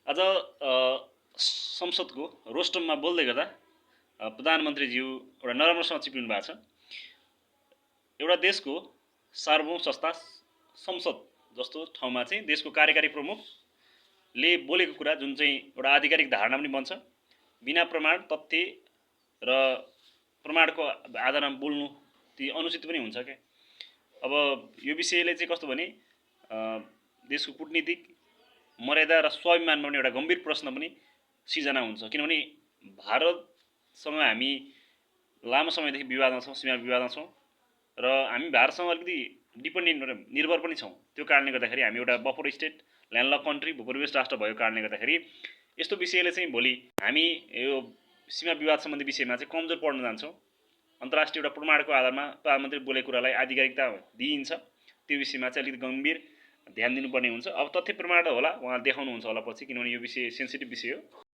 आज संसदको रोस्टममा बोल्दै गर्दा प्रधानमन्त्रीज्यू एउटा नराम्रोसँग चिप्लिनु भएको छ। एउटा देशको सार्वभौम संस्था संसद जस्तो ठाउँमा चाहिँ देशको कार्यकारी प्रमुखले बोलेको कुरा जुन चाहिँ एउटा आधिकारिक धारणा पनि बन्छ, बिना प्रमाण तथ्य र प्रमाणको आधारमा बोल्नु ती अनुचित पनि हुन्छ क्या। अब यो विषयले चाहिँ कस्तो भने देशको कूटनीतिक मर्यादा र स्वाभिमानमा पनि एउटा गम्भीर प्रश्न पनि सिर्जना हुन्छ। किनभने भारतसँग हामी लामो समयदेखि विवादमा छौँ, सीमा विवादमा छौँ र हामी भारतसँग अलिकति डिपेन्डेन्ट निर्भर पनि छौँ। त्यो कारणले गर्दाखेरि हामी एउटा बफर स्टेट ल्यान्डलक कन्ट्री भूपरिवेश राष्ट्र भएको कारणले गर्दाखेरि यस्तो विषयले चाहिँ भोलि हामी यो सीमा विवाद सम्बन्धी विषयमा चाहिँ कमजोर पर्न जान्छौँ। अन्तर्राष्ट्रिय एउटा प्रमाणको आधारमा प्रधानमन्त्री बोलेको कुरालाई आधिकारिकता दिइन्छ, त्यो विषयमा चाहिँ अलिकति गम्भीर ध्यान दिनुपर्ने हुन्छ। अब तथ्य प्रमाण होला उहाँ देखाउनुहुन्छ होला पछि, किनभने यो विषय सेन्सिटिभ विषय हो।